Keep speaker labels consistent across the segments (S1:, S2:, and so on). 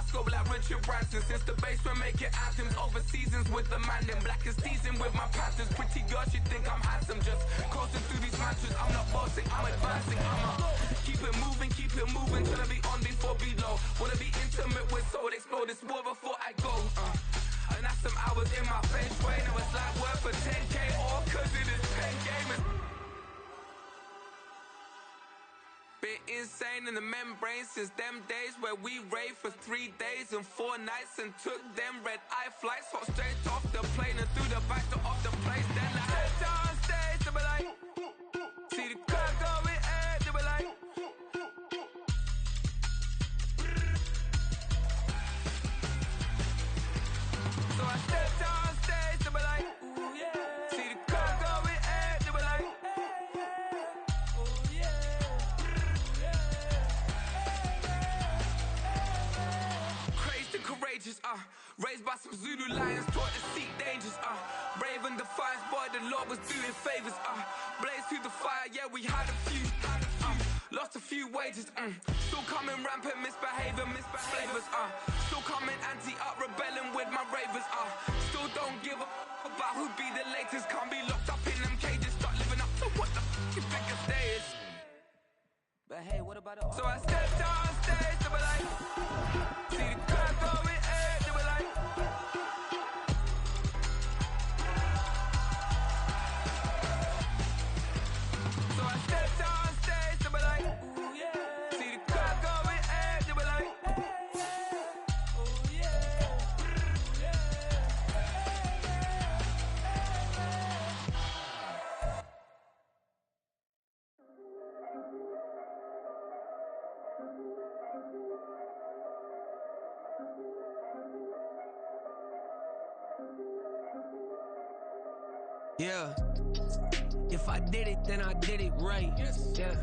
S1: scope like Richard Branson. Since the basement making anthems, over seasons with the man. Then black is seasoned with my patterns. Pretty girl, she think I'm handsome. Just coasting through these mantras. I'm not bossing, I'm advancing. Keep it moving, tryna be on before below. Wanna be intimate with soul, explore this war before I go. And that's some hours in my feng shui. Now it's like work for 10K, all cause it is pen gaming. Been insane in the membrane since them days where we raved for 3 days and 4 nights and took them red-eye flights. Hot straight off the plane and through the back door of the place. Then I stepped on stage, they were like, see the crowd going air, they were like, so I stepped on stage, they were like, ooh yeah. See the crowd going air, they were like, ooh yeah. Crazed and courageous, raised by some Zulu lions, taught to seek dangers, brave and defiant, boy, the Lord was doing favors, blaze through the fire, yeah, we had a few, lost a few wages, still coming rampant, misbehaving, flavors, still coming anti-up, rebelling with my ravers, still don't give a about who be the latest, can't be locked up in them cages, start living up to what the you think a stay is. But hey, what about it? So I stepped on stage, they were like, see the crowd going air, they were like, so I stepped on stage, they were like, ooh yeah. See the crowd going air, they were like, ooh yeah.
S2: Yeah, if I did it, then I did it right. Yeah,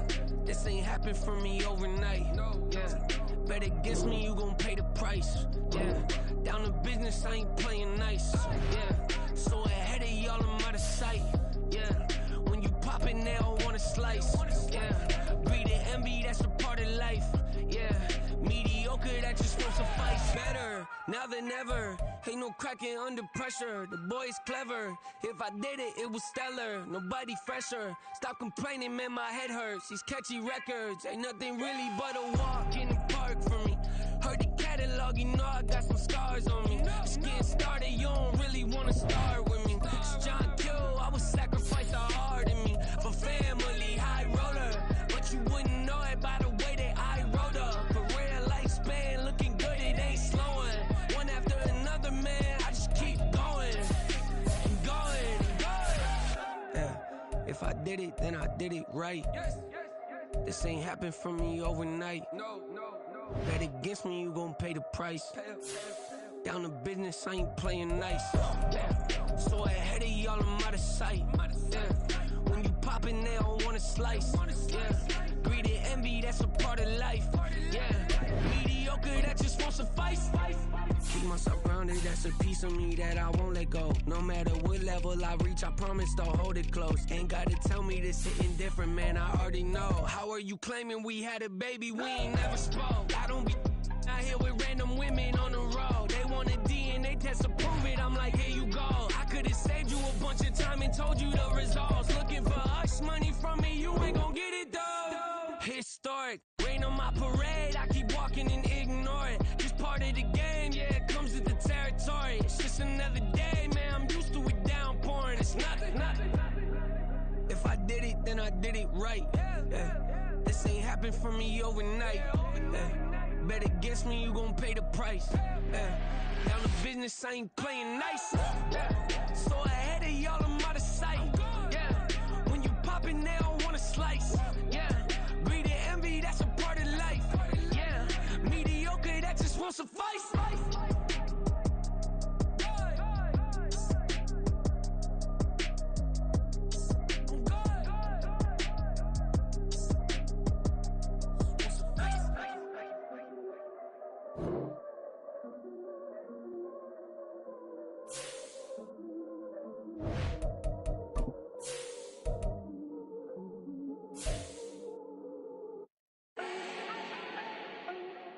S2: this ain't happened for me overnight. Yeah, bet against me, you gon' pay the price. Yeah, down to business, I ain't playing nice. Yeah, so ahead of y'all, I'm out of sight. Yeah, when you poppin', they don't wanna slice. Yeah, breed and envy, that's a part of life. Yeah, mediocre, that just won't suffice. Better now than ever. Ain't no cracking under pressure. The boy's clever. If I did it, it was stellar. Nobody fresher. Stop complaining, man, my head hurts. These catchy records ain't nothing really but a walk in the park for me. Heard the catalog, you know I got some scars on me. Just getting started, you don't really wanna start with me. It's John Kill, I would sacrifice a heart in me for family, high roller. But you wouldn't know it by the way that I wrote up. Career lifespan looking good, it ain't slowing. One after another, man, I just keep going and going and going. Yeah, if I did it, then I did it right. This ain't happened for me overnight. Bet against me, you gon' pay the price. Down to business, I ain't playing nice. Yeah, so ahead of y'all, I'm out of sight. Yeah, when you poppin', they don't wanna slice. Yeah, greed and envy, that's a part of life. Yeah, mediocre, that just won't suffice. Keep myself grounded, that's a piece of me that I won't let go. No matter what level I reach, I promise to hold it close. Ain't gotta tell me this hitting different, man, I already know. How are you claiming we had a baby, we ain't never spoke? I don't be out here with random women on the road. They want a DNA test to prove it, I'm like, here you go. I could've saved you a bunch of time and told you the results. Looking for hush money from me, you ain't gon' get it though. Historic, rain on my parade, I keep walking and ignore it. Just part of the game, yeah, it comes with the territory. It's just another day, man, I'm used to it downpouring. It's nothing. If I did it, then I did it right. Yeah. This ain't happened for me overnight. Yeah. Bet against me, you gon' pay the price. Yeah. Down to business, I ain't playing nice. Yeah. So ahead of y'all, I'm out of sight. Yeah. When you poppin', they don't wanna slice. Yeah. Greed and envy, that's a part of life. Yeah. Mediocre, that just won't suffice.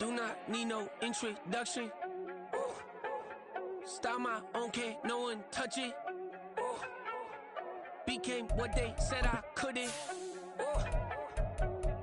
S2: Do not need no introduction. Style my own, can't no one touch it. Became what they said I couldn't.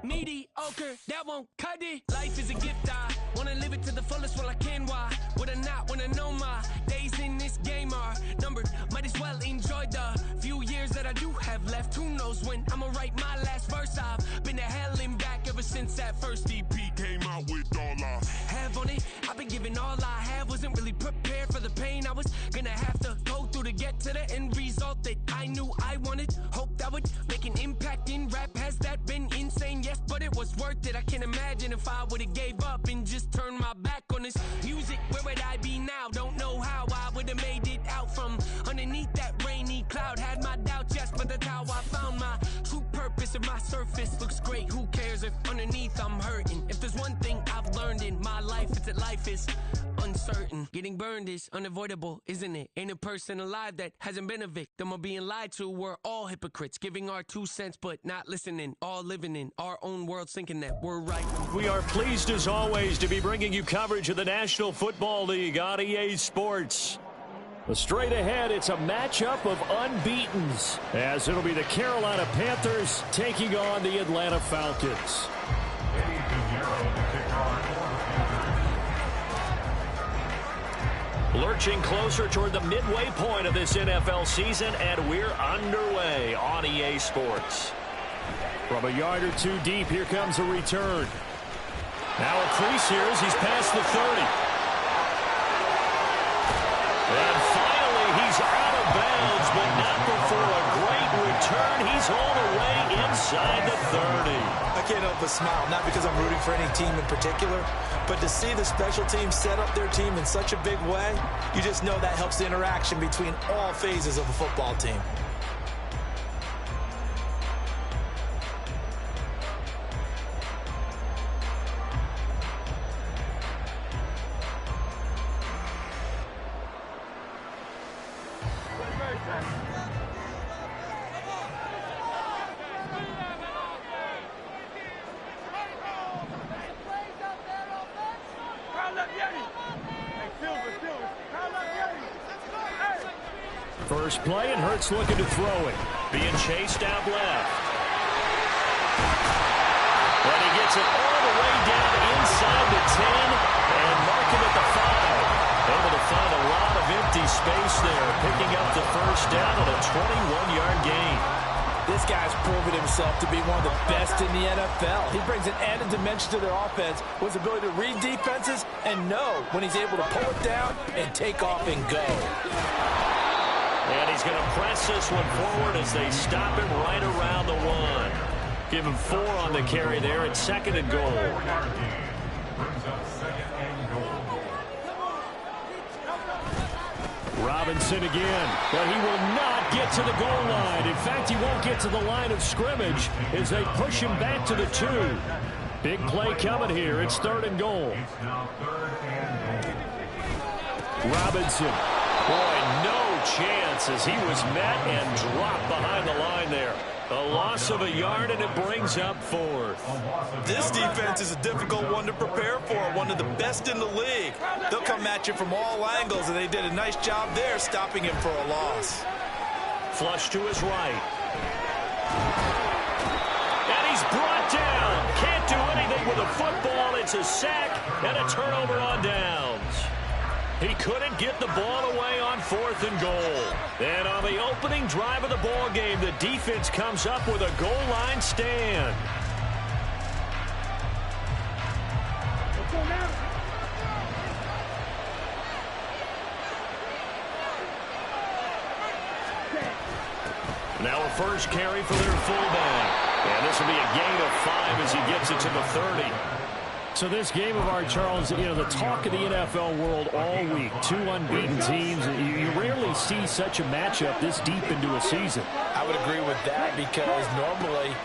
S2: Mediocre, that won't cut it. Life is a gift, I wanna live it to the fullest while I can. Why would I not wanna know my days in this game are numbered? Might as well enjoy the few years that I do have left. Who knows when I'ma write my last verse? I've been to hell and back ever since that first EP came out with all I have on it. I've been giving all I have, wasn't really prepared for the pain I was gonna have to go through to get to the end result that I knew I wanted. Hoped I would make an impact in rap. Has that been insane? Yes, but it was worth it. I can't imagine if I would've gave up and just turned my back on this music. Where would I be now? Don't know how I would've made it out from underneath that rainy cloud. Had my doubts, yes, but that's how I found my true purpose. If my surface looks great, who cares if underneath I'm hurting? If there's one thing I've learned in my life, it's that life is uncertain. Getting burned is unavoidable, isn't it? Ain't a person alive that hasn't been a victim of being lied to. We're all hypocrites, giving our 2 cents but not listening, all living in our own world, thinking that we're right.
S3: We are pleased as always to be bringing you coverage of the National Football League on EA Sports. Straight ahead, it's a matchup of unbeatens, as it'll be the Carolina Panthers taking on the Atlanta Falcons. Lurching closer toward the midway point of this NFL season, and we're underway on EA Sports. From a yard or two deep, here comes a return. Now a crease here as he's past the 30. And finally, he's out of bounds, but not before a great return. He's all the way inside the 30.
S4: I can't help but smile, not because I'm rooting for any team in particular, but to see the special team set up their team in such a big way, you just know that helps the interaction between all phases of a football team.
S3: First play, and Hurts looking to throw it. Being chased out left. And he gets it all the way down inside the 10 and marking at the 5. Able to find a lot of empty space there, picking up the first down on a 21-yard gain.
S4: This guy's proven himself to be one of the best in the NFL. He brings an added dimension to their offense with his ability to read defenses and know when he's able to pull it down and take off and go.
S3: And he's going to press this one forward as they stop him right around the 1. Give him 4 on the carry there at 2nd and goal. Robinson again, but he will not get to the goal line. In fact, he won't get to the line of scrimmage as they push him back to the 2. Big play coming here. It's 3rd and goal. Robinson. Boy, no chance as he was met and dropped behind the line there. A loss of a yard, and it brings up 4th.
S4: This defense is a difficult one to prepare for, one of the best in the league. They'll come at you from all angles, and they did a nice job there stopping him for a loss.
S3: Flush to his right. And he's brought down. Can't do anything with a football. It's a sack and a turnover on downs. He couldn't get the ball away on 4th and goal. And on the opening drive of the ball game, the defense comes up with a goal line stand. Now a first carry for their fullback. And this will be a gain of 5 as he gets it to the 30. So this game of art, Charles, the talk of the NFL world all week. 2 unbeaten teams. You rarely see such a matchup this deep into a season.
S4: I would agree with that because normally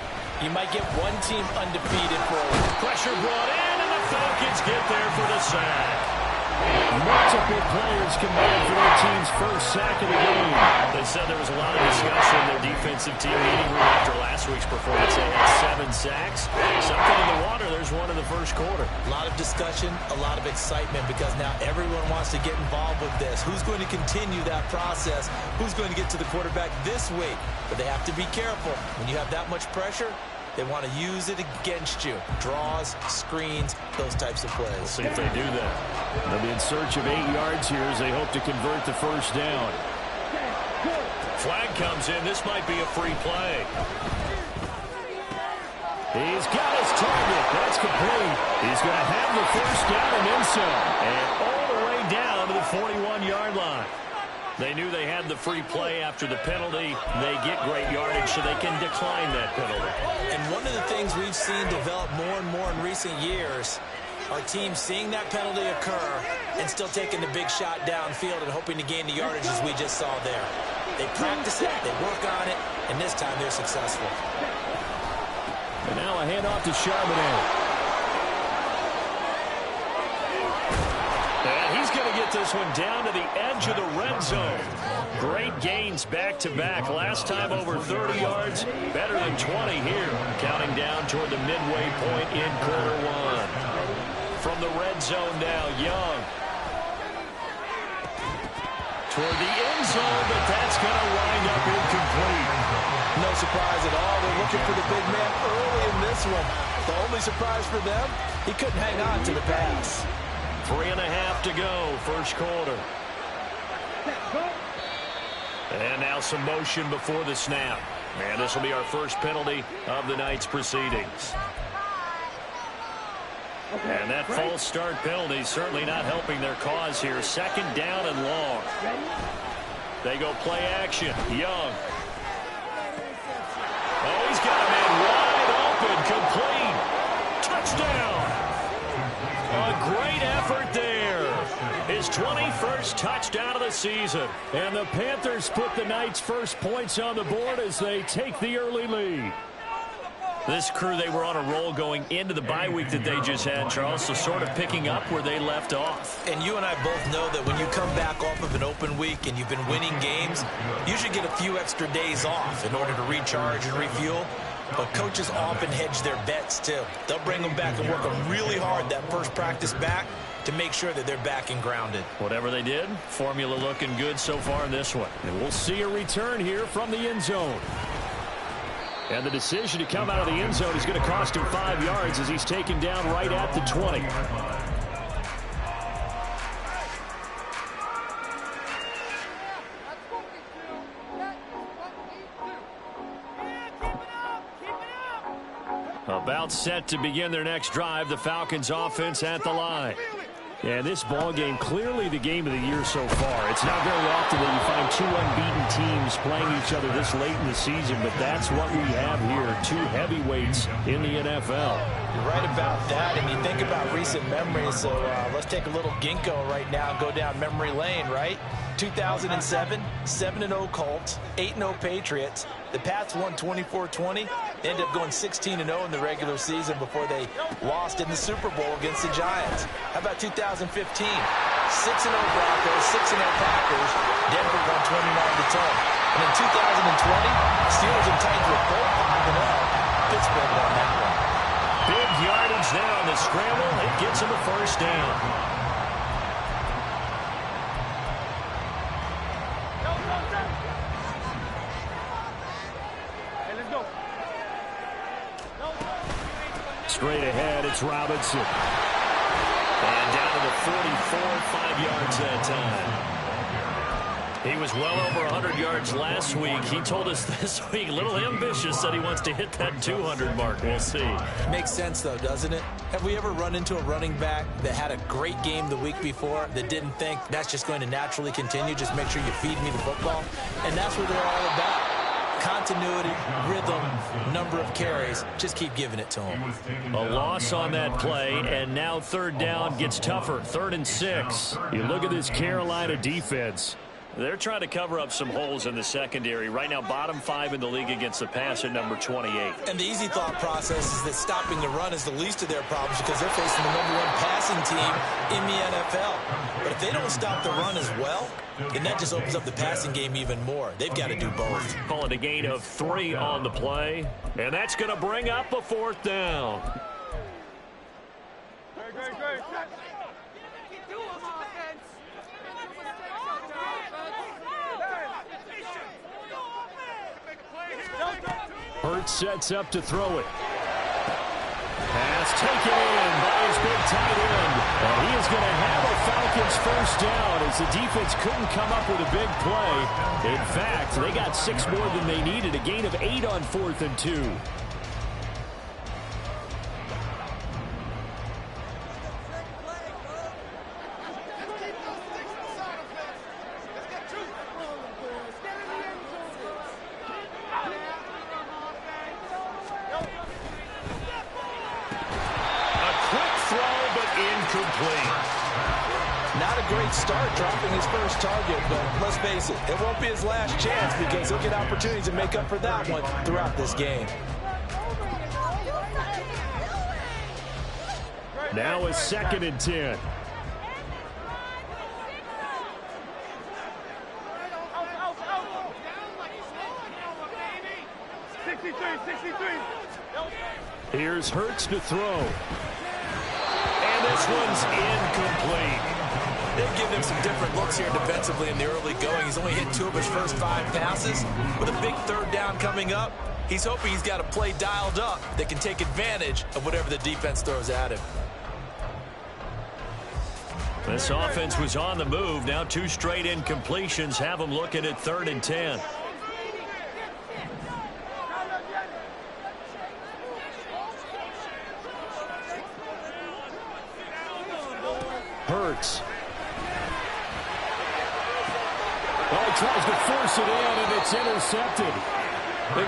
S4: you might get one team undefeated for a while.
S3: Pressure brought in, and the Falcons get there for the sack. Multiple players combined for their team's first sack of the game. They said there was a lot of discussion in their defensive team meeting room after last week's performance. They had 7 sacks. Something in the water. There's one in the first quarter.
S4: A lot of discussion, a lot of excitement, because now everyone wants to get involved with this. Who's going to continue that process? Who's going to get to the quarterback this week? But they have to be careful. When you have that much pressure, they want to use it against you. Draws, screens, those types of plays.
S3: We'll see if they do that. They'll be in search of 8 yards here as they hope to convert the first down. Flag comes in. This might be a free play. He's got his target. That's complete. He's going to have the first down and then some. And all the way down to the 41-yard line. They knew they had the free play after the penalty. They get great yardage, so they can decline that penalty.
S4: And one of the things we've seen develop more and more in recent years are teams seeing that penalty occur and still taking the big shot downfield and hoping to gain the yardage as we just saw there. They practice it, they work on it, and this time they're successful.
S3: And now a handoff to Charbonnet. And he's going to get this one down to the edge of the red zone. Great gains back-to-back. Last time over 30 yards, better than 20 here. Counting down toward the midway point in quarter one. From the red zone now, Young. Toward the end zone, but that's going to wind up incomplete.
S4: No surprise at all. They're looking for the big man early in this one. The only surprise for them, he couldn't hang on to the pass.
S3: 3.5 to go, first quarter. And now some motion before the snap. And this will be our first penalty of the night's proceedings. And that false start penalty certainly not helping their cause here. Second down and long. They go play action. Young. Oh, he's got a man wide open, complete. Touchdown. A great effort there. His 21st touchdown of the season. And the Panthers put the night's first points on the board as they take the early lead. This crew, they were on a roll going into the bye week that they just had, Charles, so sort of picking up where they left off.
S4: And you and I both know that when you come back off of an open week and you've been winning games, you should get a few extra days off in order to recharge and refuel. But coaches often hedge their bets, too. They'll bring them back and work them really hard that first practice back to make sure that they're back and grounded.
S3: Whatever they did, formula looking good so far in this one. And we'll see a return here from the end zone. And the decision to come out of the end zone is going to cost him 5 yards as he's taken down right at the 20. About set to begin their next drive, the Falcons offense at the line. And this ball game, clearly the game of the year so far. It's not very often that you find two unbeaten teams playing each other this late in the season, but that's what we have here, two heavyweights in the NFL.
S4: You're right about that, and you think about recent memories, so let's take a little ginkgo right now and go down memory lane, right? 2007, 7-0 Colts, 8-0 Patriots. The Pats won 24-20. They ended up going 16-0 in the regular season before they lost in the Super Bowl against the Giants. How about 2015? 6-0 Broncos, 6-0 Packers. Denver won 29-10. And in 2020, Steelers and Titans were both 5-0. Pittsburgh won that one.
S3: Big yardage there on the scramble. It gets him a first down. Straight ahead, it's Robinson. And down to the 44, 5 yards that time. He was well over 100 yards last week. He told us this week, a little ambitious, said he wants to hit that 200 mark. We'll see.
S4: Makes sense, though, doesn't it? Have we ever run into a running back that had a great game the week before that didn't think that's just going to naturally continue? Just make sure you feed me the football. And that's what they're all about. Continuity, rhythm, number of carries. Just keep giving it to him.
S3: A loss on that play, and now third down gets tougher. 3rd and 6. You look at this Carolina defense. They're trying to cover up some holes in the secondary. Right now, bottom 5 in the league against the pass at number 28.
S4: And the easy thought process is that stopping the run is the least of their problems because they're facing the #1 passing team in the NFL. But if they don't stop the run as well, then that just opens up the passing game even more. They've got to do both.
S3: Call it a gain of 3 on the play. And that's going to bring up a 4th down. Hurts sets up to throw it. Pass taken in by his big tight end. And he is going to have a Falcons first down as the defense couldn't come up with a big play. In fact, they got 6 more than they needed. A gain of 8 on 4th and 2.
S4: Not a great start dropping his first target, but let's face it, it won't be his last chance because he'll get opportunities to make up for that one throughout this game.
S3: Now a 2nd and 10. Here's Hurts to throw. And this one's incomplete.
S4: They've given him some different looks here defensively in the early going. He's only hit 2 of his first 5 passes. With a big 3rd down coming up, he's hoping he's got a play dialed up that can take advantage of whatever the defense throws at him.
S3: This offense was on the move. Now 2 straight incompletions have them looking at 3rd and 10. Hurts. Well, he tries to force it in, and it's intercepted.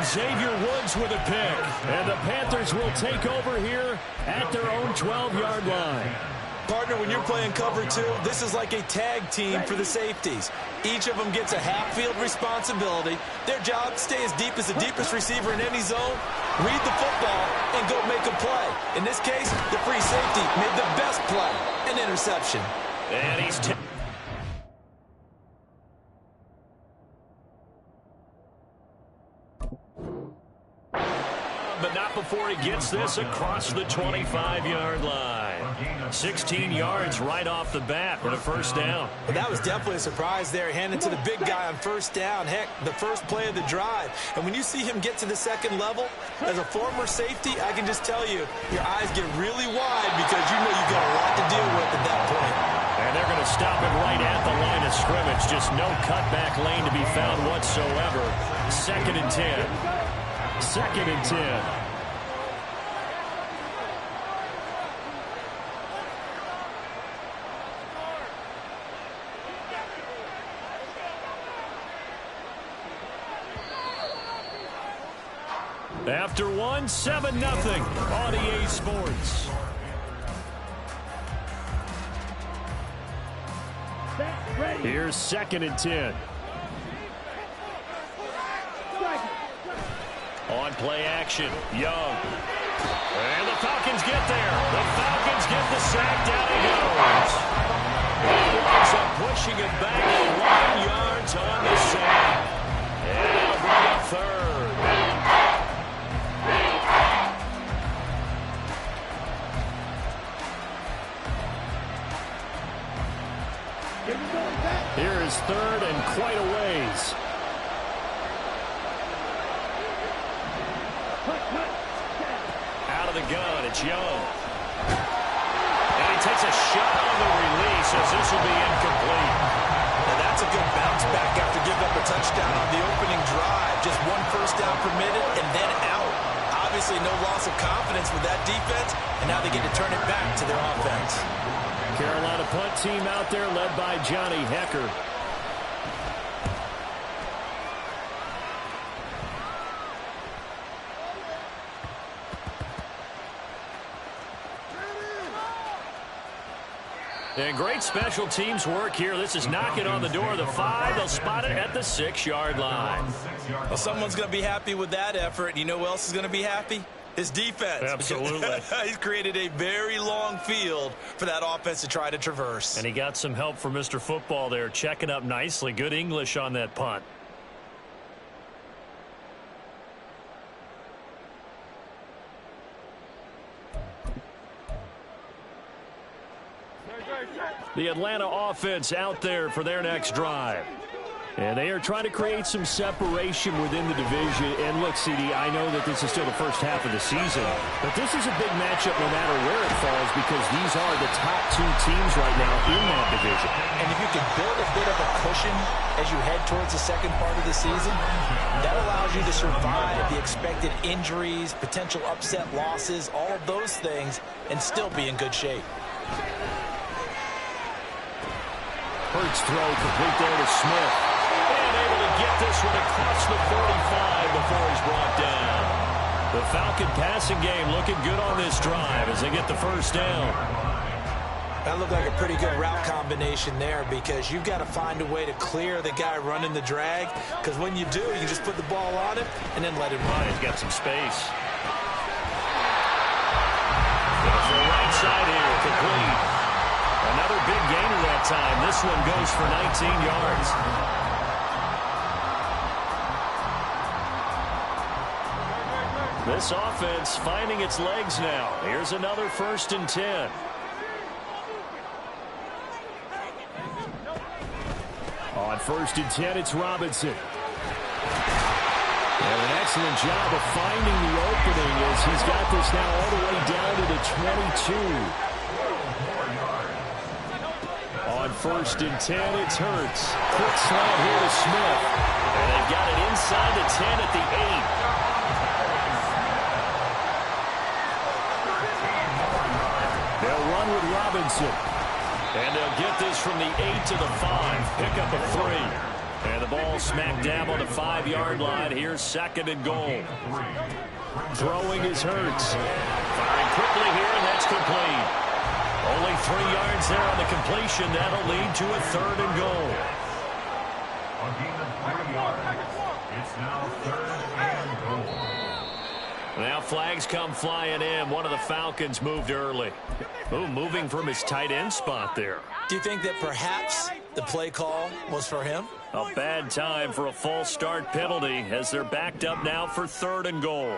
S3: Xavier Woods with a pick. And the Panthers will take over here at their own 12-yard line.
S4: Partner, when you're playing cover 2, this is like a tag team for the safeties. Each of them gets a half-field responsibility. Their job, stay as deep as the deepest receiver in any zone, read the football, and go make a play. In this case, the free safety made the best play, an interception.
S3: And he's but not before he gets this across the 25-yard line. 16 yards right off the bat for the first down.
S4: Well, that was definitely a surprise there, handed to the big guy on first down. Heck, the first play of the drive. And when you see him get to the second level, as a former safety, I can just tell you, your eyes get really wide because you know you've got a lot to deal with at that point.
S3: And they're going to stop it right at the line of scrimmage. Just no cutback lane to be found whatsoever. 2nd and 10. 2nd and 10. After 1, 7-0 on EA Sports. Here's 2nd and 10. On play action, Young. And the Falcons get there. The Falcons get the sack. Down he goes. He winds up pushing it back 1 yards on the sack. And it'll bring up 3rd. Here is 3rd and quite a ways. Out of the gun, it's Young. And he takes a shot on the release as this will be incomplete.
S4: Now that's a good bounce back after giving up a touchdown on the opening drive. Just 1 first down permitted and then out. Obviously no loss of confidence with that defense, and now they get to turn it back to their offense.
S3: Carolina punt team out there led by Johnny Hecker. And great special teams work here. This is knocking on the door of the 5. They'll spot it at the 6-yard line.
S4: Well, someone's going to be happy with that effort. You know who else is going to be happy? His defense.
S3: Absolutely.
S4: He's created a very long field for that offense to try to traverse.
S3: And he got some help from Mr. Football there, checking up nicely. Good English on that punt. The Atlanta offense out there for their next drive. And they are trying to create some separation within the division. And look, CD, I know that this is still the first half of the season, but this is a big matchup no matter where it falls because these are the top 2 teams right now in that division.
S4: And if you can build a bit of a cushion as you head towards the second part of the season, that allows you to survive the expected injuries, potential upset losses, all of those things, and still be in good shape.
S3: Hurts throw complete there to Smith. And able to get this one across the 45 before he's brought down. The Falcon passing game looking good on this drive as they get the first down.
S4: That looked like a pretty good route combination there because you've got to find a way to clear the guy running the drag because when you do, you can just put the ball on him and then let him run.
S3: He's got some space. Goes to the right side here, complete. Another big gainer that time. This one goes for 19 yards. This offense finding its legs now. Here's another 1st and 10. On 1st and 10, it's Robinson. And an excellent job of finding the opening as he's got this now all the way down to the 22. On 1st and 10, it's Hurts. Quick slant here to Smith. And they've got it inside the 10 at the 8. They'll run with Robinson. And they'll get this from the 8 to the 5. Pick up a 3. And the ball smack dab on the 5-yard line. Here's 2nd and goal. Throwing is Hurts. Firing quickly here, and that's complete. Only 3 yards there on the completion. That'll lead to a 3rd and goal.
S5: It's now 3rd and goal.
S3: Now flags come flying in. One of the Falcons moved early. Ooh, moving from his tight end spot there.
S4: Do you think that perhaps the play call was for him?
S3: A bad time for a false start penalty as they're backed up now for 3rd and goal.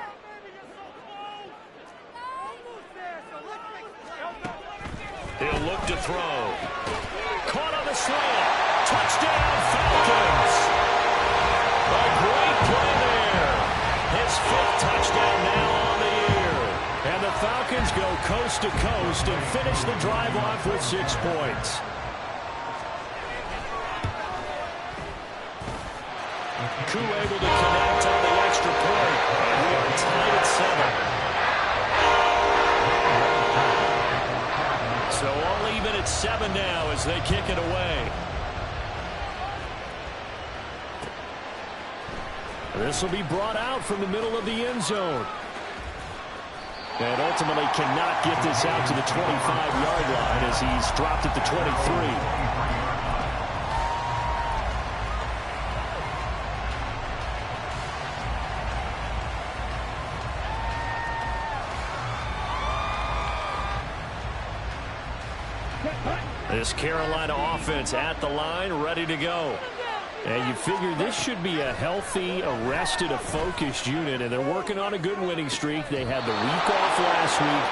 S3: He'll look to throw. Caught on the slant. Touchdown, Falcons. A great play there. His 5th touchdown now on the year. And the Falcons go coast to coast and finish the drive off with 6 points. Koo able to connect on the extra point. And we are tied at 7. So all even at 7 now as they kick it away. This will be brought out from the middle of the end zone. And ultimately cannot get this out to the 25-yard line as he's dropped at the 23. This Carolina offense at the line, ready to go. And you figure this should be a healthy, arrested, a focused unit, and they're working on a good winning streak. They had the week off last week.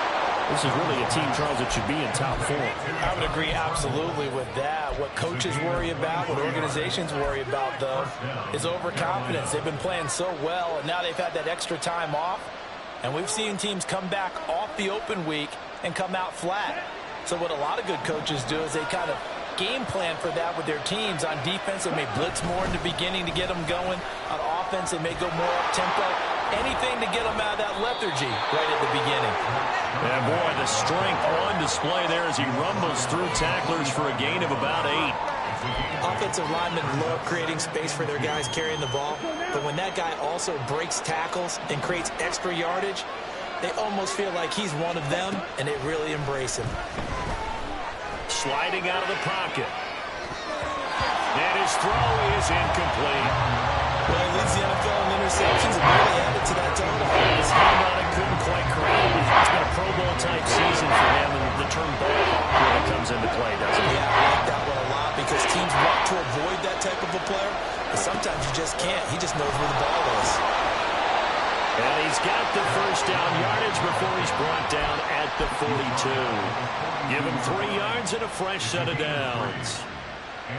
S3: This is really a team, Charles, that should be in top form.
S4: I would agree absolutely with that. What coaches worry about, what organizations worry about, though, is overconfidence. They've been playing so well, and now they've had that extra time off. And we've seen teams come back off the open week and come out flat. So what a lot of good coaches do is they kind of game plan for that with their teams. On defense, they may blitz more in the beginning to get them going. On offense, they may go more up-tempo. Anything to get them out of that lethargy right at the beginning.
S3: And boy, the strength on display there as he rumbles through tacklers for a gain of about 8.
S4: Offensive linemen love creating space for their guys carrying the ball. But when that guy also breaks tackles and creates extra yardage, they almost feel like he's one of them, and they really embrace him.
S3: sliding out of the pocket. And his throw is incomplete.
S4: Well, he leads the NFL in interceptions and really added to that total.
S3: His hand on it couldn't quite corral it. It's been a Pro Bowl-type season for him, and the term ball hawk really comes into play, doesn't it?
S4: Yeah, I like that one a lot because teams want to avoid that type of a player, but sometimes you just can't. He just knows where the ball is.
S3: And he's got the first down yardage before he's brought down at the 42. Give him 3 yards and a fresh set of downs.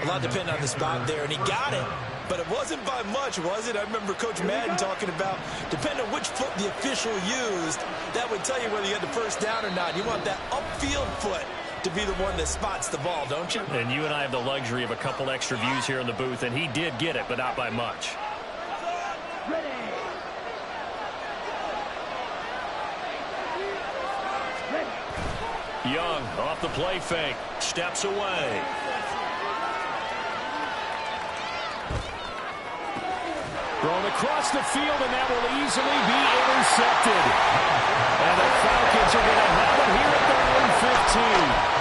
S4: A lot depending on the spot there, and he got it. But it wasn't by much, was it? I remember Coach Madden talking about, depending on which foot the official used, that would tell you whether you had the first down or not. You want that upfield foot to be the one that spots the ball, don't you?
S3: And you and I have the luxury of a couple extra views here in the booth, and he did get it, but not by much. Young off the play fake, steps away.
S6: Thrown across the field, and that will easily be intercepted. And the Falcons are going to have it here at the 1:15.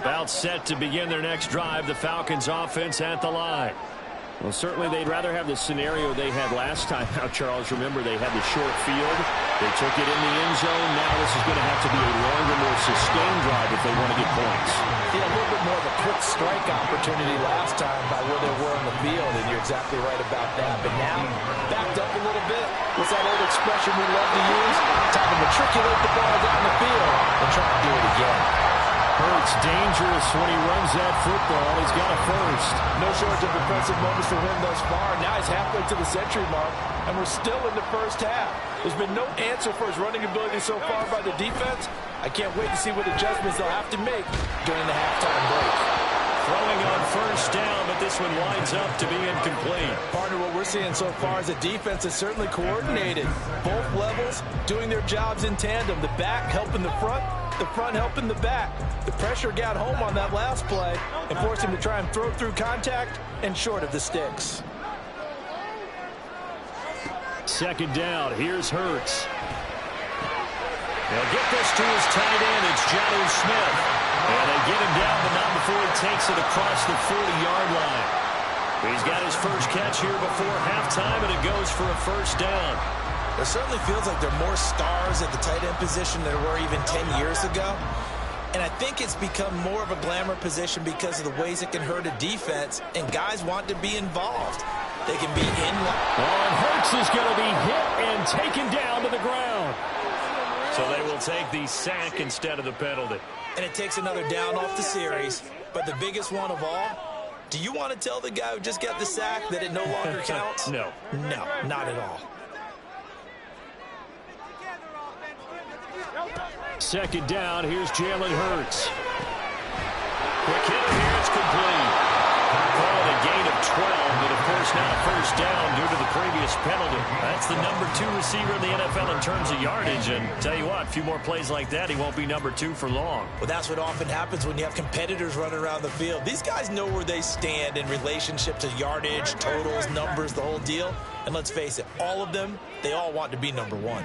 S3: About set to begin their next drive, the Falcons offense at the line.
S6: Well, certainly they'd rather have the scenario they had last time. Now, Charles, remember they had the short field. They took it in the end zone. Now this is going to have to be a longer, more sustained drive if they want to get points.
S4: Yeah, a little bit more of a quick strike opportunity last time by where they were on the field, and you're exactly right about that. But now, backed up a little bit. What's that old expression we love to use? Time to matriculate the ball down the field and try to do it again.
S6: Hurts dangerous when he runs that football. He's got a first.
S4: No shortage of impressive moments for him thus far. Now he's halfway to the century mark, and we're still in the first half. There's been no answer for his running ability so far by the defense. I can't wait to see what adjustments they'll have to make during the halftime break.
S3: Throwing on first down, but this one winds up to be incomplete.
S4: Partner, what we're seeing so far is a defense that's certainly coordinated. Both levels doing their jobs in tandem. The back helping the front helping the back. The pressure got home on that last play and forced him to try and throw through contact and short of the sticks.
S3: Second down, here's Hurts. They'll get this to his tight end. It's Jonnu Smith. And they get him down, but not before he takes it across the 40-yard line. He's got his first catch here before halftime, and it goes for a first down.
S4: It certainly feels like there are more stars at the tight end position than there were even 10 years ago. And I think it's become more of a glamour position because of the ways it can hurt a defense, and guys want to be involved. They can be in.
S6: And Hurts is going to be hit and taken down to the ground.
S3: So they will take the sack instead of the penalty.
S4: And it takes another down off the series. But the biggest one of all, do you want to tell the guy who just got the sack that it no longer counts?
S3: No.
S4: No, not at all.
S3: Second down, here's Jalen Hurts. Quick hit here, it's complete. Called a gain of 12, but of course not a first down due to the previous penalty. That's the number 2 receiver in the NFL in terms of yardage, and tell you what, a few more plays like that, he won't be number 2 for long.
S4: Well, that's what often happens when you have competitors running around the field. These guys know where they stand in relationship to yardage, totals, numbers, the whole deal. And let's face it, all of them, they all want to be number 1.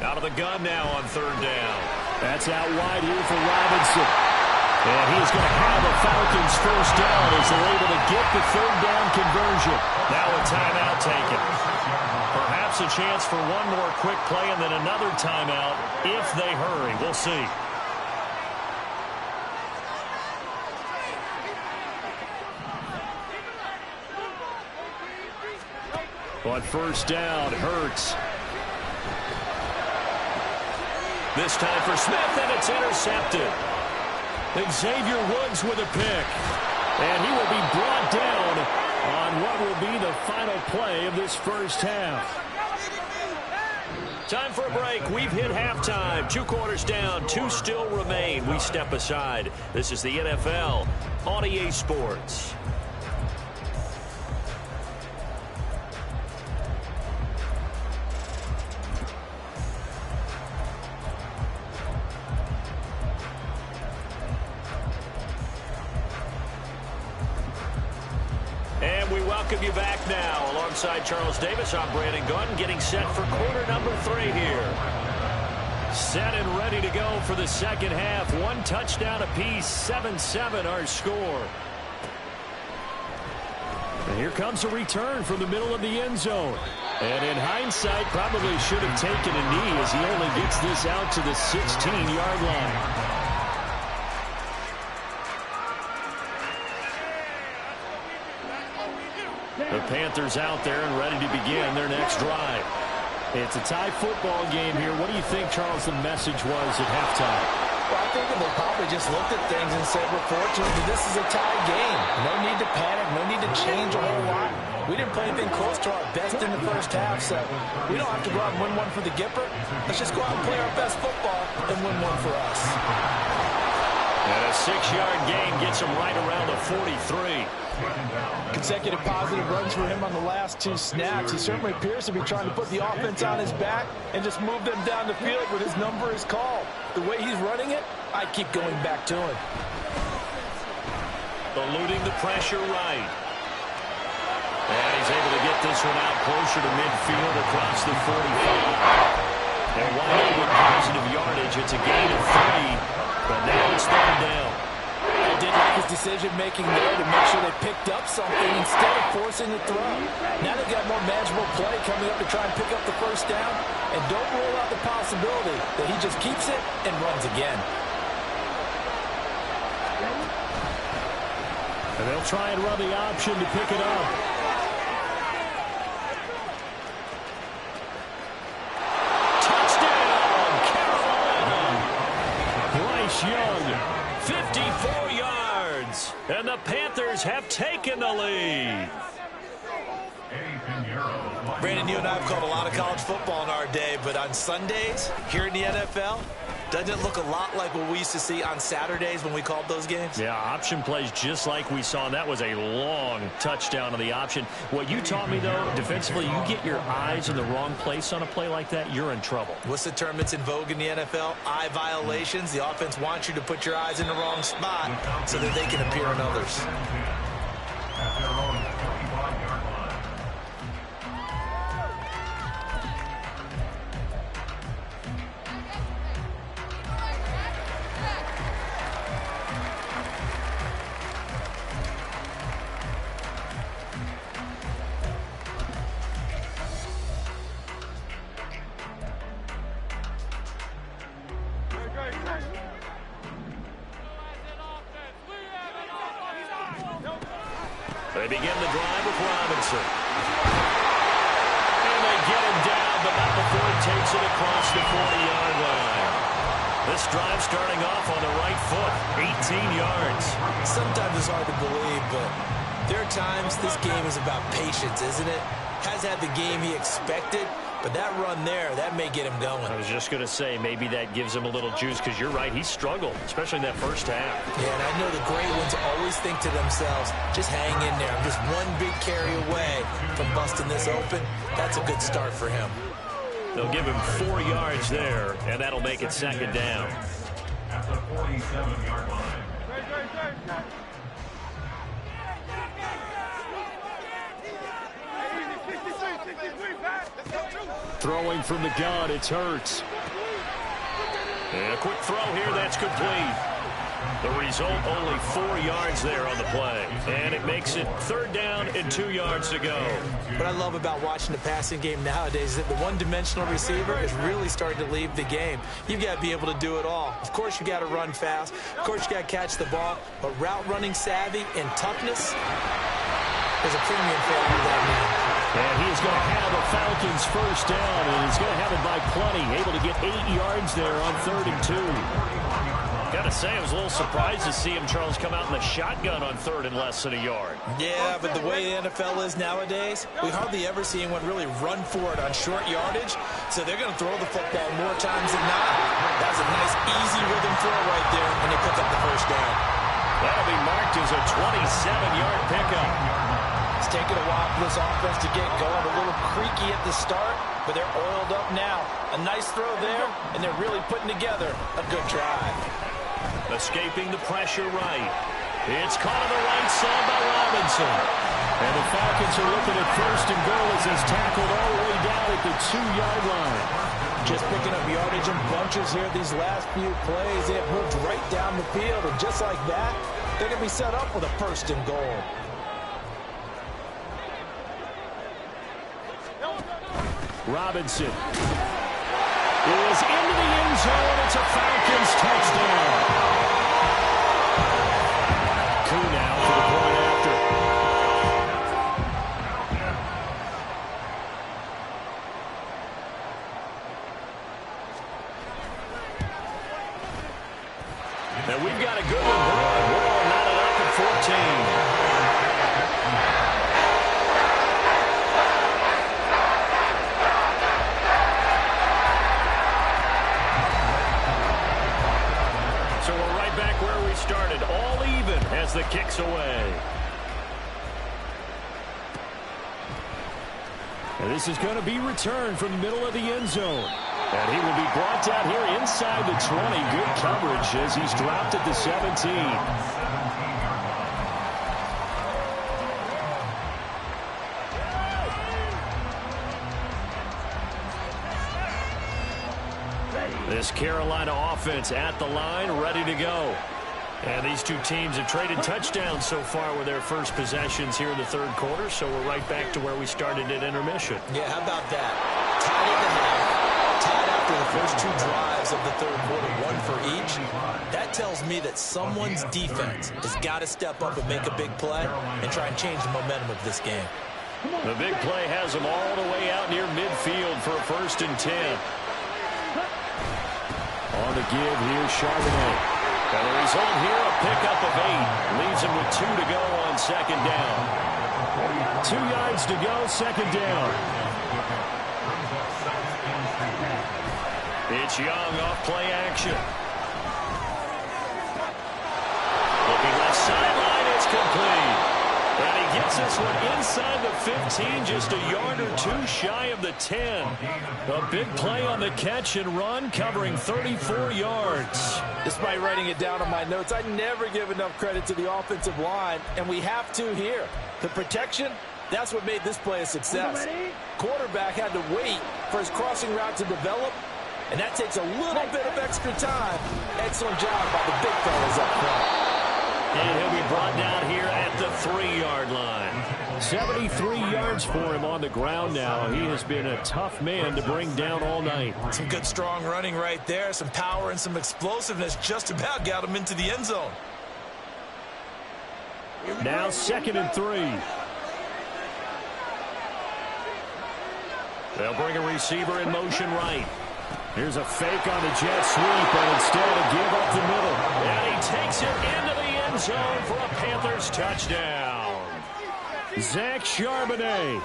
S3: Out of the gun now on third down.
S6: That's out wide here for Robinson. And he's going to have a Falcons first down as they're able to get the third down conversion.
S3: Now a timeout taken. Perhaps a chance for one more quick play and then another timeout if they hurry. We'll see. On first down, Hurts. This time for Smith, and it's intercepted. Xavier Woods with a pick. And he will be brought down on what will be the final play of this first half. Time for a break. We've hit halftime. 2 quarters down, 2 still remain. We step aside. This is the NFL on EA Sports. And we welcome you back now. Alongside Charles Davis, I'm Brandon Gunn, getting set for quarter number 3 here. Set and ready to go for the second half. 1 touchdown apiece, 7-7 our score. And here comes a return from the middle of the end zone. And in hindsight, probably should have taken a knee as he only gets this out to the 16-yard line. The Panthers out there and ready to begin their next drive. It's a tie football game here. What do you think, Charles, the message was at halftime?
S4: Well, I think they probably just looked at things and said, we're fortunate that this is a tie game. No need to panic. No need to change a whole lot. We didn't play anything close to our best in the first half, so we don't have to go out and win one for the Gipper. Let's just go out and play our best football and win one for us.
S3: And a 6-yard gain gets him right around the 43.
S4: Consecutive positive runs for him on the last 2 snaps. He certainly appears to be trying to put the offense on his back and just move them down the field when his number is called. The way he's running it, I keep going back to him.
S3: Eluding the pressure right. And he's able to get this one out closer to midfield across the 45. And while with positive yardage, it's a gain of 3. But now it's 3rd down.
S4: I did like his decision-making there to make sure they picked up something instead of forcing the throw. Now they've got more manageable play coming up to try and pick up the first down. And don't rule out the possibility that he just keeps it and runs again.
S6: And they'll try and run the option to pick it up.
S3: Touchdown, Carolina!
S6: Bryce Young.
S3: 54 yards, and the Panthers have taken the lead.
S4: Brandon, you and I have called a lot of college football in our day, but on Sundays, here in the NFL, doesn't it look a lot like what we used to see on Saturdays when we called those games?
S6: Yeah, option plays just like we saw, and that was a long touchdown on the option. What you taught me, though, defensively, you get your eyes in the wrong place on a play like that, you're in trouble.
S4: What's the term that's in vogue in the NFL? Eye violations. The offense wants you to put your eyes in the wrong spot so that they can appear in others.
S5: At their own 25-yard line.
S3: They begin the drive with Robinson. And they get him down, but not before he takes it across the 40-yard line. This drive starting off on the right foot, 18 yards.
S4: Sometimes it's hard to believe, but there are times this game is about patience, isn't it? Has had the game he expected, but that run there, that may get him going.
S3: I was just going to say, maybe that gives him a little juice, because you're right, he struggled, especially in that first half.
S4: Yeah, and I know the great ones always think to themselves, just hang in there. I'm just one big carry away from busting this open. That's a good start for him.
S3: They'll give him 4 yards there, and that'll make it 2nd down.
S5: At the 47-yard line.
S6: Throwing from the gun, it's Hurts.
S3: And a quick throw here, that's complete. The result, only 4 yards there on the play. And it makes it 3rd down and 2 yards to go.
S4: What I love about watching the passing game nowadays is that the one-dimensional receiver is really starting to leave the game. You've got to be able to do it all. Of course, you got to run fast. Of course, you got to catch the ball. But route running savvy and toughness is a premium for all of that now.
S6: And he's going to have the Falcons first down, and he's going to have it by plenty. Able to get 8 yards there on 3rd and 2.
S3: Got to say, I was a little surprised to see him, Charles, come out in the shotgun on 3rd and less than a yard.
S4: Yeah, but the way the NFL is nowadays, we hardly ever see anyone really run for it on short yardage. So they're going to throw the football more times than not. That was a nice, easy rhythm throw right there, and they pick up the first down.
S3: That'll be marked as a 27-yard pickup.
S4: It's taken a while for this offense to get going. A little creaky at the start, but they're oiled up now. A nice throw there, and they're really putting together a good drive.
S3: Escaping the pressure right. It's caught on the right side by Robinson.
S6: And the Falcons are looking at first and goal as he's tackled all the way down at the 2-yard line.
S4: Just picking up yardage in bunches here these last few plays. They have moved right down the field, and just like that, they're going to be set up with a first and goal.
S6: Robinson is into the end zone. It's a Falcons touchdown. Koo now for the point after. And we've got a good one brewing. We're all knotted up at 14. Started all even as the kick's away. And this is going to be returned from the middle of the end zone. And he will be brought down here inside the 20. Good coverage as he's dropped at the 17. This Carolina offense at the line, ready to go. And these two teams have traded touchdowns so far with their first possessions here in the third quarter, so we're right back to where we started at intermission.
S4: Yeah, how about that? Tied at the half, tied after the first two drives of the third quarter, one for each. That tells me that someone's defense has got to step up and make a big play and try and change the momentum of this game.
S6: The big play has them all the way out near midfield for a 1st and 10. On the give here, Charbonnet. And the result here, a pickup of 8. Leaves him with 2 to go on 2nd down. 2 yards to go, 2nd down. It's Young off play action. Looking left sideline, it's complete. And he gets this one inside the 15, just a yard or 2 shy of the 10. A big play on the catch and run, covering 34 yards.
S4: Despite writing it down on my notes, I never give enough credit to the offensive line, and we have to here. The protection, that's what made this play a success. Quarterback had to wait for his crossing route to develop, and that takes a little bit of extra time. Excellent job by the big fellas up front.
S6: And he'll be brought down here at the 3-yard line. 73 yards for him on the ground now. He has been a tough man to bring down all night.
S4: Some good strong running right there. Some power and some explosiveness just about got him into the end zone.
S6: Now 2nd and 3. They'll bring a receiver in motion right. Here's a fake on the jet sweep, and instead a give up the middle. And he takes it into the end zone for a Panthers touchdown. Zach Charbonnet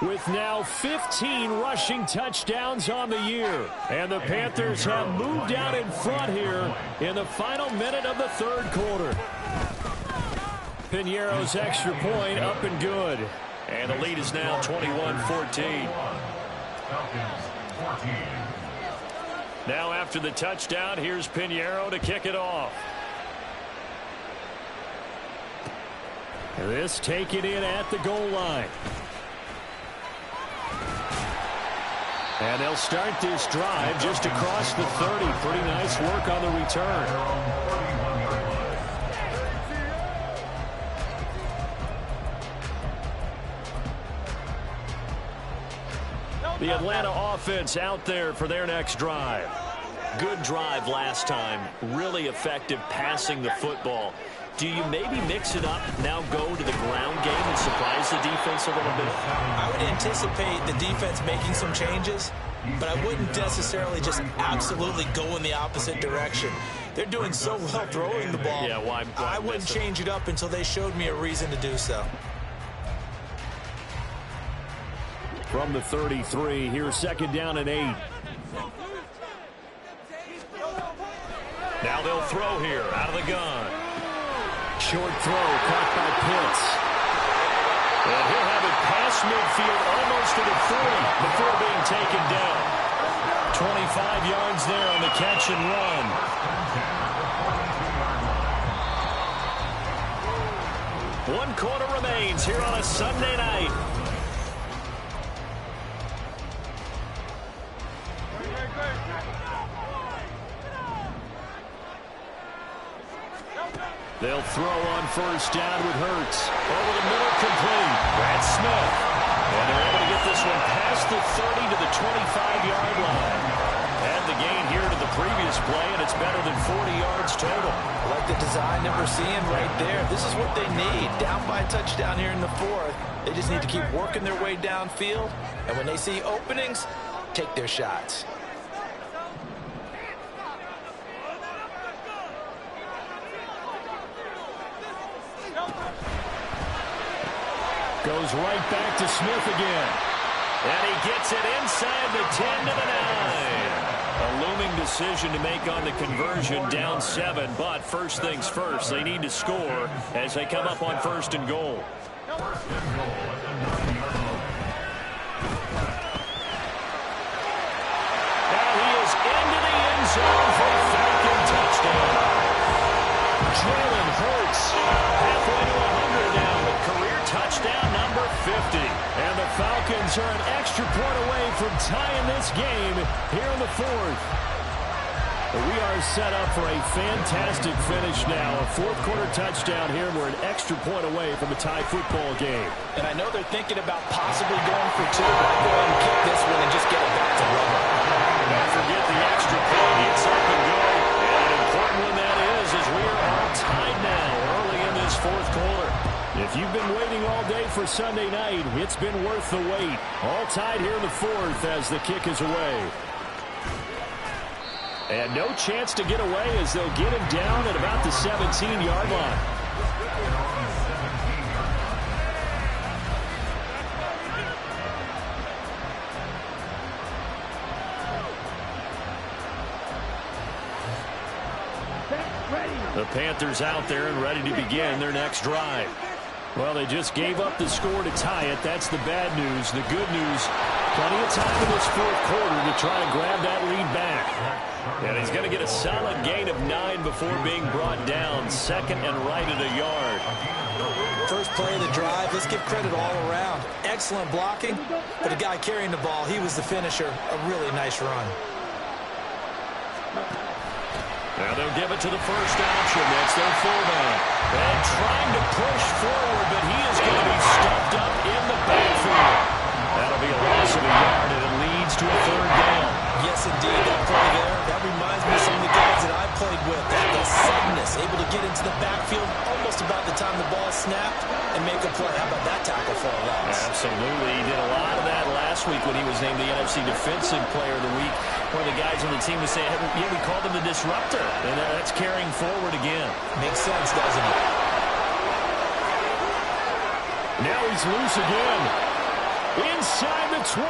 S6: with now 15 rushing touchdowns on the year. And the Panthers have moved out in front here in the final minute of the third quarter. Piñeiro's extra point up and good. And the lead is now 21-14. Now after the touchdown, here's Piñeiro to kick it off. This taken in at the goal line. And they'll start this drive just across the 30. Pretty nice work on the return. The Atlanta offense out there for their next drive. Good drive last time. Really effective passing the football. Do you maybe mix it up, now go to the ground game and surprise the defense a little bit?
S4: I would anticipate the defense making some changes, but I wouldn't necessarily just absolutely go in the opposite direction. They're doing so well throwing the ball.
S6: Yeah, why
S4: I wouldn't change it up until they showed me a reason to do so.
S6: From the 33, here's 2nd down and 8. Now they'll throw here out of the gun. Short throw caught by Pitts. And he'll have it past midfield almost to the 40 before being taken down. 25 yards there on the catch and run.
S3: 1 quarter remains here on a Sunday night. They'll throw on first down with Hurts. Over the middle, complete. Brad Smith. And they're able to get this one past the 30 to the 25-yard line. Add the gain here to the previous play, and it's better than 40 yards total.
S4: I like the design that we're seeing right there. This is what they need. Down by a touchdown here in the 4th. They just need to keep working their way downfield. And when they see openings, take their shots.
S3: Goes right back to Smith again. And he gets it inside the 10 to the 9. A looming decision to make on the conversion, down 7. But first things first, they need to score as they come up on 1st and goal. Now he is into the end zone for a Falcon touchdown. Jalen Hurts halfway to 100 now with career touchdown number 50. And the Falcons are an extra point away from tying this game here in the 4th. We are set up for a fantastic finish now. A 4th quarter touchdown here. We're an extra point away from a tie football game.
S4: And I know they're thinking about possibly going for 2. But I'll go ahead and kick this one and just get it back to rubber.
S3: Don't forget the extra point. It's up and go. And an important one that is, as we are all tied now early in this 4th quarter. If you've been waiting all day for Sunday night, it's been worth the wait. All tied here in the 4th as the kick is away. And no chance to get away as they'll get him down at about the 17-yard line. The Panthers out there and ready to begin their next drive. Well, they just gave up the score to tie it. That's the bad news. The good news, plenty of time in this 4th quarter to try to grab that lead back. And he's going to get a solid gain of 9 before being brought down. 2nd and right at a yard.
S4: First play of the drive, let's give credit all around. Excellent blocking, but the guy carrying the ball, he was the finisher. A really nice run.
S3: Now they'll give it to the first option. That's their fullback. And trying to push forward, but he is going to be stuffed up in the backfield. That'll be a loss of a yard, and it leads to a 3rd down.
S4: Yes, indeed, that play there. That reminds me of some of the guys that I played with. The suddenness, able to get into the backfield almost about the time the ball snapped and make a play. How about that tackle for a loss?
S3: Absolutely. He did a lot of that last week when he was named the NFC Defensive Player of the Week. One of the guys on the team was saying, yeah, we called him the disruptor. And that's carrying forward again.
S4: Makes sense, doesn't it?
S3: Now he's loose again. Inside the 20.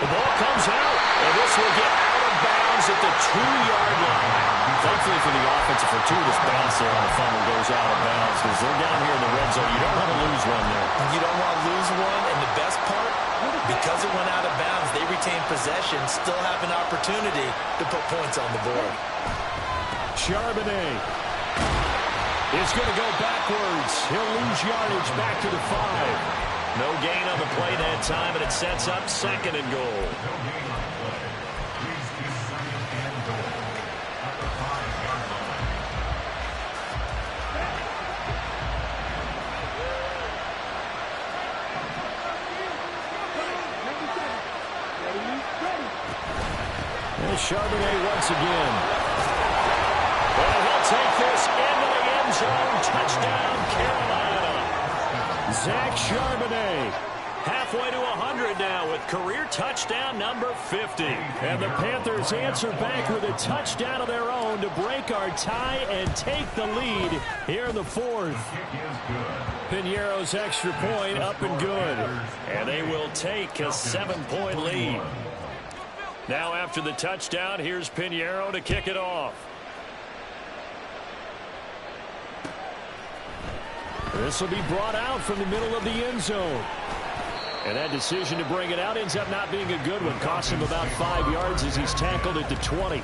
S3: The ball comes out, and this will get out of bounds at the 2-yard line. Thankfully for the offensive fortuitous bounce there on the fumble goes out of bounds because they're down here in the red zone. You don't want to lose one there.
S4: You don't want to lose one, and the best part, because it went out of bounds, they retain possession, still have an opportunity to put points on the board.
S3: Charbonnet is going to go backwards. He'll lose yardage back to the 5. No gain on the play that time, and it sets up 2nd and goal. And Charbonnet once again. And he'll take this into the end zone. Touchdown, Carolina. Zach Charbonnet, halfway to 100 now with career touchdown number 50. And the Panthers answer back with a touchdown of their own to break our tie and take the lead here in the 4th. Piñeiro's extra point up and good. And they will take a 7-point lead. Now after the touchdown, here's Piñeiro to kick it off. This will be brought out from the middle of the end zone. And that decision to bring it out ends up not being a good one. Costs him about 5 yards as he's tackled at the 20.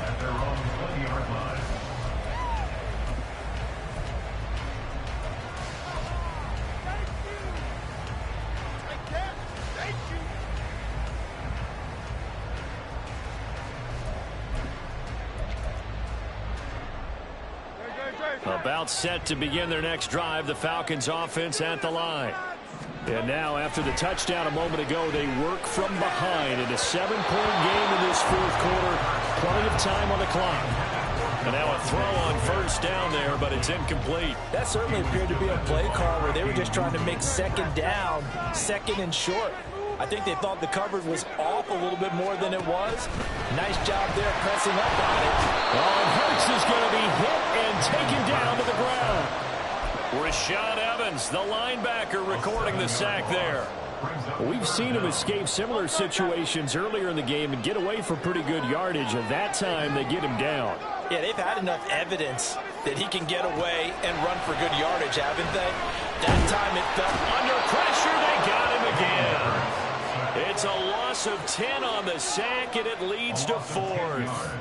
S3: About set to begin their next drive, the Falcons offense at the line. And now, after the touchdown a moment ago, they work from behind in a 7-point game in this fourth quarter. Plenty of time on the clock. And now a throw on first down there, but it's incomplete.
S4: That certainly appeared to be a play call where they were just trying to make second down, second and short. I think they thought the coverage was off a little bit more than it was. Nice job there pressing up on it.
S3: Hurts is going to be hit and taken down to the ground. Rashaan Evans, the linebacker, recording the sack there.
S6: We've seen him escape similar situations earlier in the game and get away from pretty good yardage, and that time they get him down.
S4: Yeah, they've had enough evidence that he can get away and run for good yardage, haven't they? That time it felt
S3: under pressure. They got him again. It's a loss of 10 on the sack, and it leads to 4th.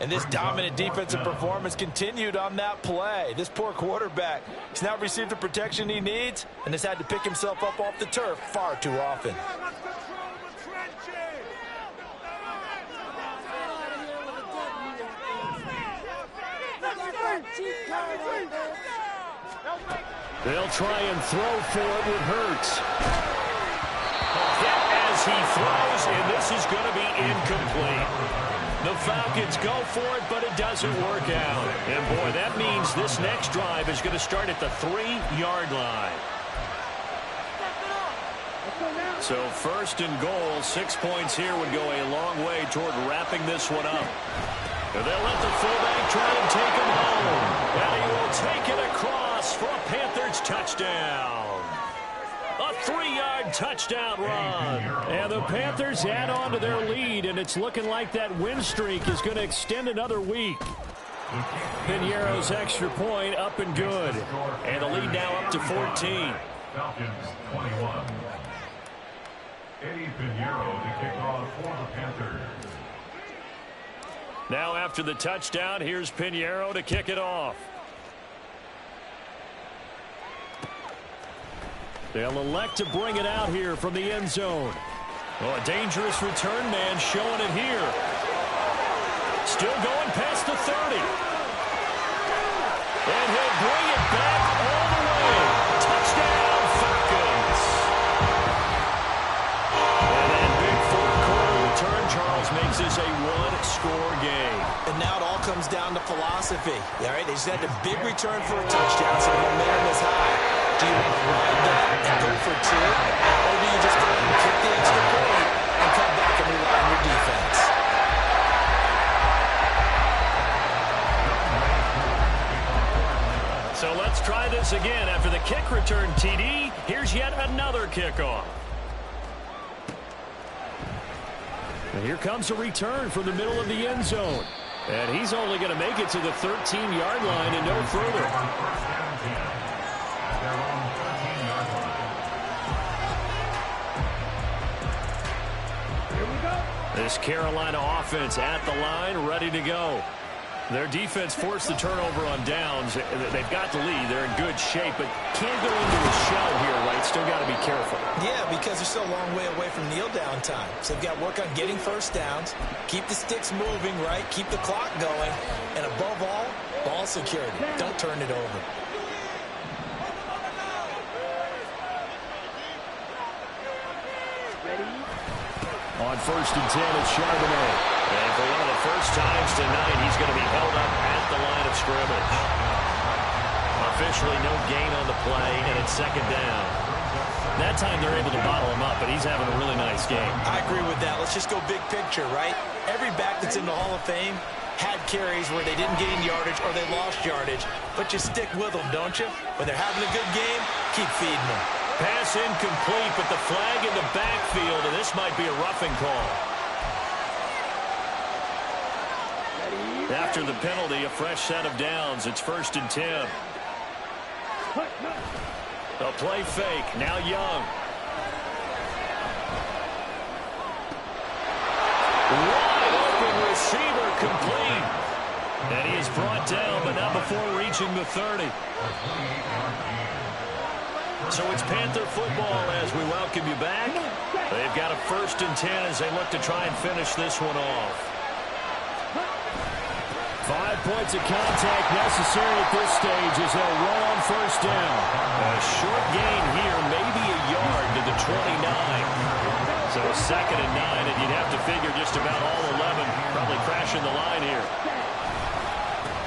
S4: And this dominant defensive performance continued on that play. This poor quarterback has now received the protection he needs and has had to pick himself up off the turf far too often.
S6: They'll try and throw for it with Hurts.
S3: Hit as he throws, and this is going to be incomplete. The Falcons go for it, but it doesn't work out. And, boy, that means this next drive is going to start at the 3-yard line. So first and goal, 6 points here would go a long way toward wrapping this one up. And they'll let the fullback try and take him home. And he will take it across for a Panthers touchdown. A 3-yard touchdown run.
S6: And the Panthers add on to their lead, and it's looking like that win streak is going to extend another week. Piñeiro's extra point up and good.
S3: And the lead now up to 14.
S5: Falcons 21. Eddie Piñeiro to kick off for the Panthers.
S3: Now after the touchdown, here's Piñeiro to kick it off.
S6: They'll elect to bring it out here from the end zone.
S3: Oh, a dangerous return man showing it here. Still going past the 30. And he'll bring it back all the way. Touchdown, Falcons. And that big fourth-quarter return, Charles, makes this a one-score game.
S4: And now it all comes down to philosophy. All right, they just had a big return for a touchdown, so the momentum is high. Do you ride that and go for 2? Or do you just go and kick the extra point and come back and rely on your defense?
S3: So let's try this again. After the kick return, TD, here's yet another kickoff.
S6: And here comes a return from the middle of the end zone. And he's only going to make it to the 13-yard line and no further.
S3: This Carolina offense at the line, ready to go. Their defense forced the turnover on downs. They've got the lead. They're in good shape, but can't go into a shell here, right? Still got to be careful.
S4: Yeah, because they're still a long way away from kneel down time. So they've got to work on getting first downs, keep the sticks moving, right? Keep the clock going, and above all, ball security. Don't turn it over.
S6: On first and 10, it's Charbonnet.
S3: And for one of the first times tonight, he's going to be held up at the line of scrimmage. Officially no gain on the play, and it's second down. That time they're able to bottle him up, but he's having a really nice game.
S4: I agree with that. Let's just go big picture, right? Every back that's in the Hall of Fame had carries where they didn't gain yardage or they lost yardage, but you stick with them, don't you? When they're having a good game, keep feeding them.
S3: Pass incomplete, but the flag in the backfield, and this might be a roughing call. After the penalty, a fresh set of downs. It's first and 10. A play fake. Now Young. Wide open receiver complete. And he is brought down, but not before reaching the 30. So it's Panther football as we welcome you back. They've got a first and 10 as they look to try and finish this one off.
S6: 5 points of contact necessary at this stage as they'll roll on first down. A short gain here, maybe a yard to the 29. So 2nd and 9, and you'd have to figure just about all 11 probably crashing the line here.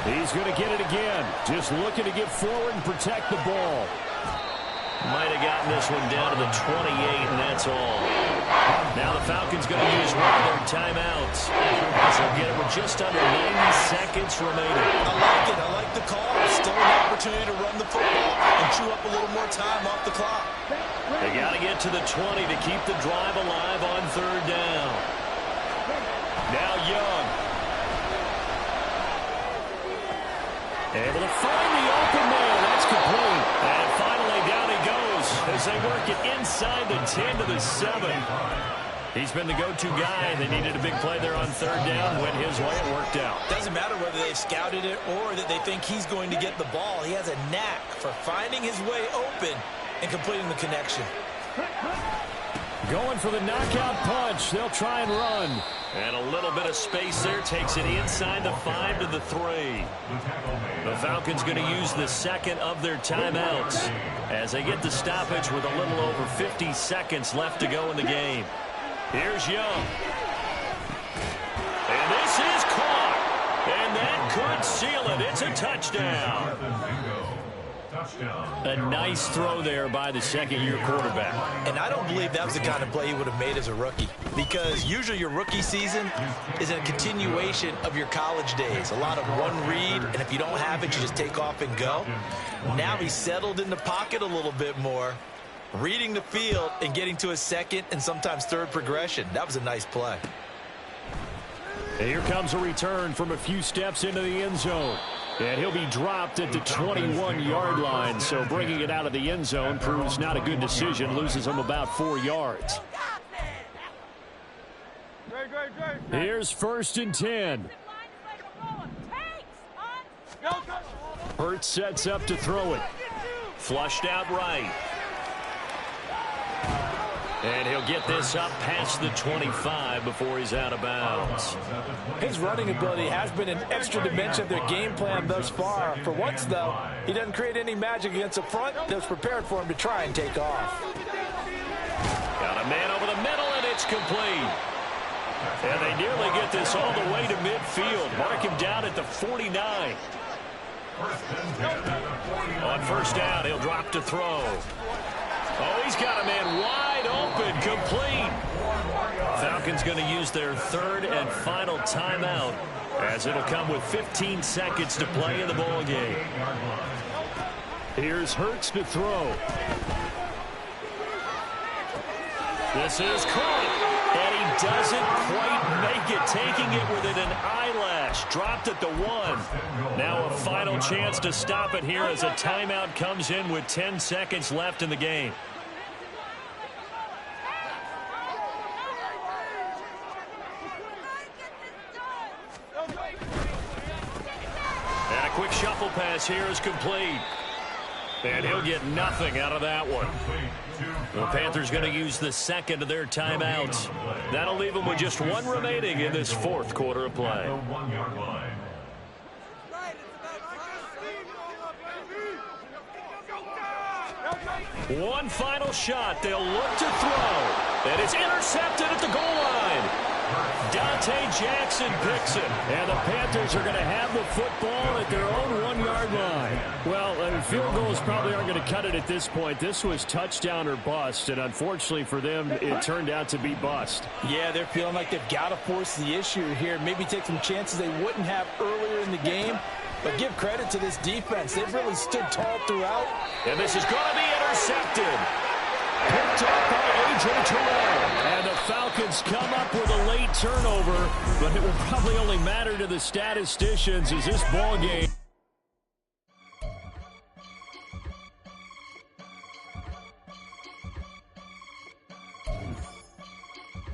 S6: He's going to get it again. Just looking to get forward and protect the ball.
S3: Might have gotten this one down to the 28, and that's all. Now the Falcons going to use one of their timeouts. So get it with just under 90 seconds remaining.
S4: I like it. I like the call. Still an opportunity to run the football and chew up a little more time off the clock.
S3: They got to get to the 20 to keep the drive alive on 3rd down. Now Young. Able to find the open man. That's complete. And finally down he goes as they work it inside the 10 to the 7. He's been the go-to guy. They needed a big play there on 3rd down. Went his way. It worked out.
S4: Doesn't matter whether they scouted it or that they think he's going to get the ball. He has a knack for finding his way open and completing the connection.
S6: Going for the knockout punch. They'll try and run.
S3: And a little bit of space there. Takes it inside the 5 to the 3. The Falcons going to use the 2nd of their timeouts as they get the stoppage with a little over 50 seconds left to go in the game. Here's Young. And this is caught. And that could seal it. It's a touchdown. A nice throw there by the 2nd-year quarterback.
S4: And I don't believe that was the kind of play he would have made as a rookie, because usually your rookie season is a continuation of your college days. A lot of one read, and if you don't have it, you just take off and go. Now he's settled in the pocket a little bit more, reading the field and getting to a 2nd and sometimes 3rd progression. That was a nice play.
S6: And here comes a return from a few steps into the end zone. And he'll be dropped at the 21-yard line, so bringing it out of the end zone proves not a good decision, loses him about 4 yards. Here's 1st and 10. Hurts sets up to throw it.
S3: Flushed out right. And he'll get this up past the 25 before he's out of bounds.
S4: His running ability has been an extra dimension of their game plan thus far. For once, though, he doesn't create any magic against the front that's prepared for him to try and take off.
S3: Got a man over the middle, and it's complete. And they nearly get this all the way to midfield. Mark him down at the 49. On 1st down, he'll drop to throw. Oh, he's got a man wide open, complete. Falcons going to use their 3rd and final timeout as it'll come with 15 seconds to play in the ball game.
S6: Here's Hurts to throw.
S3: This is caught, and he doesn't quite make it, taking it within an eyelash. Dropped at the 1. Now a final chance to stop it here as a timeout comes in with 10 seconds left in the game. And a quick shuffle pass here is complete. And he'll get nothing out of that one. The Panthers going to use the 2nd of their timeouts. That'll leave them with just 1 remaining in this 4th quarter of play. One final shot. They'll look to throw. And it's intercepted at the goal line. Dante Jackson picks it.
S6: And the Panthers are going to have the football at their own 1-yard line. Well, field goals probably aren't going to cut it at this point. This was touchdown or bust, and unfortunately for them, it turned out to be bust.
S7: Yeah, they're feeling like they've got to force the issue here. Maybe take some chances they wouldn't have earlier in the game. But give credit to this defense. They've really stood tall throughout.
S3: And this is going to be intercepted. Picked up by A.J. Terrell.
S6: And the Falcons come up with a late turnover, but it will probably only matter to the statisticians as this ball game